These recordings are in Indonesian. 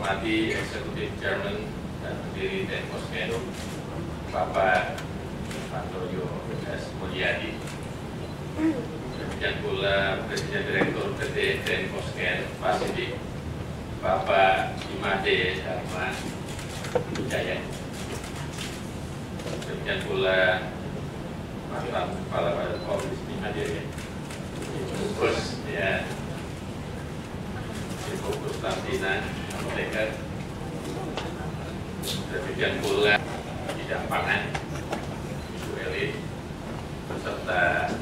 hormati Executive Chairman dan pendiri Denpasken, Bapak Antonio S. Mulyadi. Demikian pula Presiden Direktur PT Denpasken Pasifik, Bapak Imade Dharma Wijaya. Demikian pula mantan Kepala Badan POM di hadir, Bungkus ya, Ibu Konstantina Apoteker. Demikian pula bidang pangan Ibu Eli beserta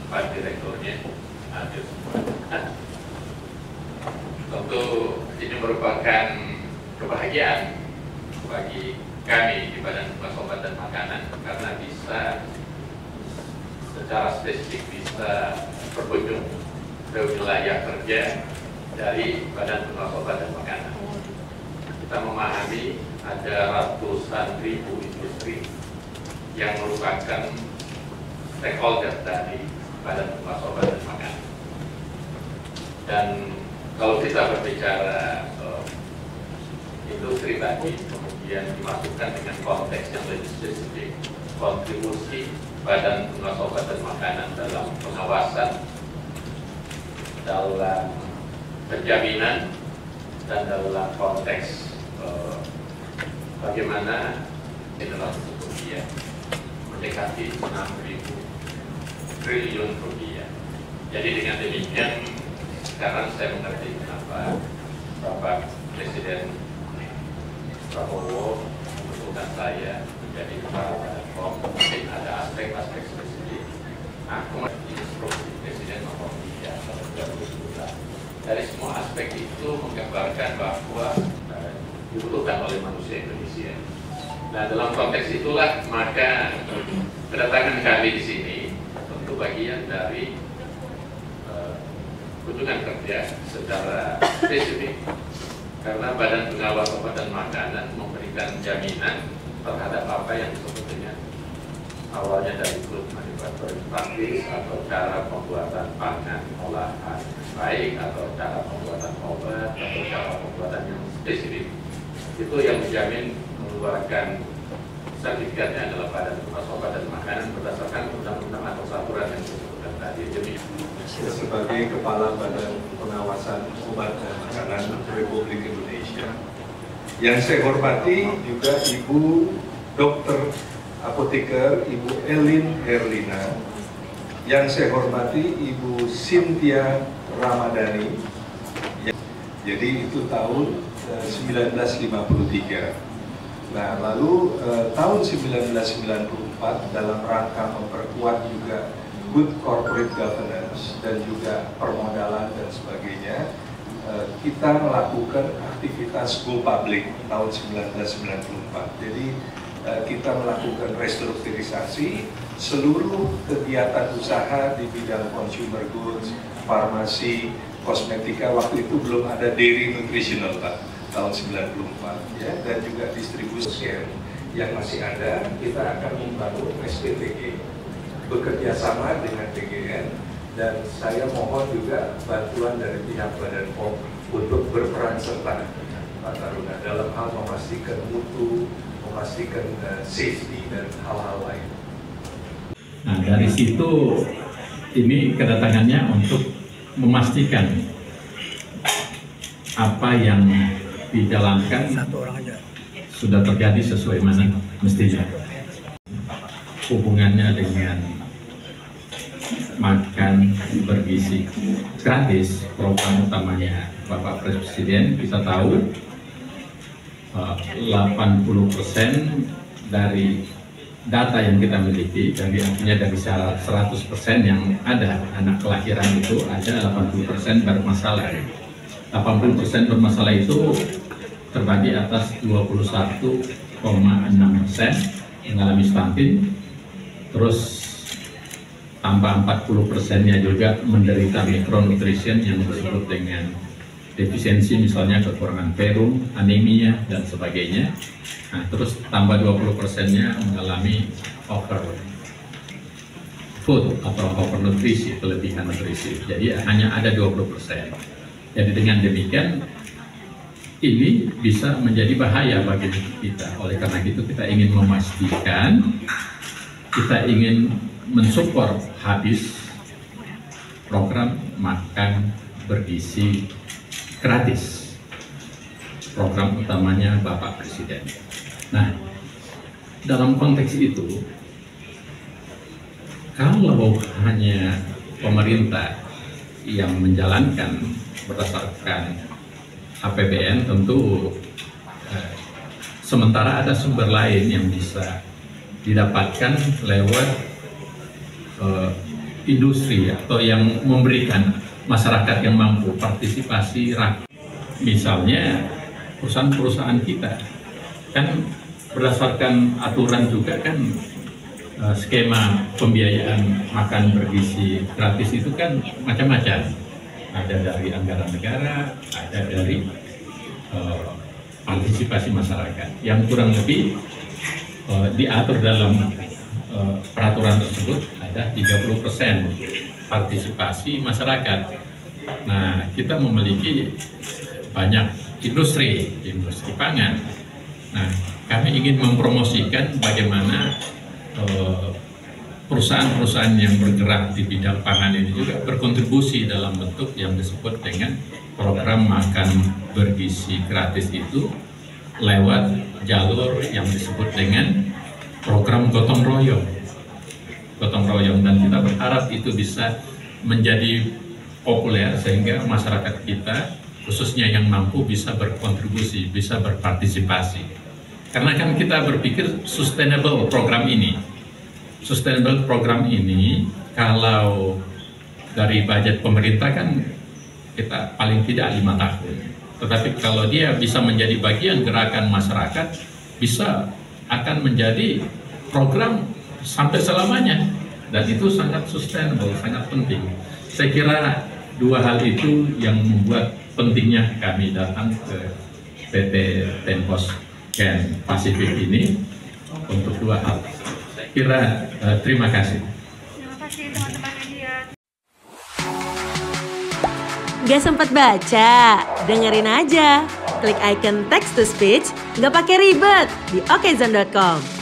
Pak Direkturnya hadir semua. Tentu ini merupakan kebahagiaan bagi kami di Badan Pengawas Obat dan Makanan karena bisa secara spesifik bisa berkunjung ke wilayah kerja dari Badan Pengawas Obat dan Makanan. Kita memahami ada ratusan ribu industri yang merupakan stakeholder dari Badan Pengawas Obat dan Makanan. Dan kalau kita berbicara industri tadi, kemudian dimasukkan dengan konteks yang lebih spesifik, kontribusi Badan Pengawas Obat dan Makanan dalam pengawasan, dalam penjaminan, dan dalam konteks bagaimana adalah rupiah mendekati 6.000 triliun rupiah. Jadi dengan demikian sekarang saya mengerti kenapa Bapak Presiden Prabowo mengusulkan saya menjadi kepala Badan POM. Mungkin ada aspek-aspek spesifik. Aku instruksi Presiden nomor 3 tahun 2011. Dari semua aspek itu menggambarkan bahwa dibutuhkan oleh manusia Indonesia. Nah, dalam konteks itulah maka kedatangan kami di sini tentu bagian dari kunjungan kerja secara spesifik. Karena Badan Pengawas Obat dan Makanan memberikan jaminan terhadap apa yang disebut dengan awalnya dari good manufacturing practice atau cara pembuatan pangan olahan baik atau cara pembuatan obat atau cara pembuatan yang spesifik. Itu yang menjamin mengeluarkan sertifikatnya adalah Badan Pengawas Obat dan Makanan berdasarkan undang-undang atau peraturan yang disebutkan tadi. Sebagai Kepala Badan Pengawasan Obat dan Makanan Republik Indonesia, yang saya hormati juga Ibu Dokter Apoteker Ibu Elin Herlina, yang saya hormati Ibu Cynthia Ramadhani. Jadi itu tahun 1953. Nah, lalu tahun 1994 dalam rangka memperkuat juga good corporate governance dan juga permodalan dan sebagainya, kita melakukan aktivitas go public tahun 1994. Jadi kita melakukan restrukturisasi seluruh kegiatan usaha di bidang consumer goods, farmasi, kosmetika. Waktu itu belum ada dairy nutritional, Pak, tahun 94 ya, dan juga distribusi yang masih ada. Kita akan membangun SPTG bekerja sama dengan DGN, dan saya mohon juga bantuan dari pihak Badan POM untuk berperan serta Pak Taruna dalam hal memastikan mutu, memastikan safety dan hal-hal lain. Nah, dari situ ini kedatangannya untuk memastikan apa yang dijalankan sudah terjadi sesuai mana mestinya. Hubungannya dengan makan bergizi gratis, program utamanya Bapak Presiden, kita tahu 80% dari data yang kita miliki, jadi artinya dari 100% yang ada anak kelahiran itu ada 80% bermasalah. 80% bermasalah itu terbagi atas 21,6% mengalami stunting, terus tambah 40%-nya juga menderita micronutrition yang disebut dengan defisiensi, misalnya kekurangan ferrum, anemia, dan sebagainya. Nah, terus tambah 20%-nya mengalami over food atau overnutrisi, kelebihan nutrisi. Jadi hanya ada 20%. Jadi dengan demikian ini bisa menjadi bahaya bagi kita. Oleh karena itu kita ingin memastikan, kita ingin mensupport habis program makan bergizi gratis, program utamanya Bapak Presiden. Nah, dalam konteks itu, kalau hanya pemerintah yang menjalankan berdasarkan APBN, tentu sementara ada sumber lain yang bisa didapatkan lewat industri atau yang memberikan masyarakat yang mampu partisipasi rakyat. Misalnya perusahaan-perusahaan kita kan berdasarkan aturan juga kan skema pembiayaan makan bergizi gratis itu kan macam-macam. Ada dari anggaran negara, ada dari partisipasi masyarakat yang kurang lebih diatur dalam peraturan tersebut ada 30% partisipasi masyarakat. Nah, kita memiliki banyak industri pangan. Nah, kami ingin mempromosikan bagaimana perusahaan-perusahaan yang bergerak di bidang pangan ini juga berkontribusi dalam bentuk yang disebut dengan program makan bergizi gratis itu lewat jalur yang disebut dengan program gotong royong. Dan kita berharap itu bisa menjadi populer sehingga masyarakat kita khususnya yang mampu bisa berkontribusi, bisa berpartisipasi. Karena kan kita berpikir sustainable program ini. Sustainable program ini kalau dari budget pemerintah kan kita paling tidak 5 tahun. Tetapi kalau dia bisa menjadi bagian gerakan masyarakat, bisa akan menjadi program sampai selamanya. Dan itu sangat sustainable, sangat penting. Saya kira dua hal itu yang membuat pentingnya kami datang ke PT Tenpos Ken Pasifik ini untuk dua hal. Saya kira terima kasih. Terima kasih teman-teman media. Gak sempat baca? Dengerin aja. Klik icon text to speech, gak pakai ribet di okezone.com.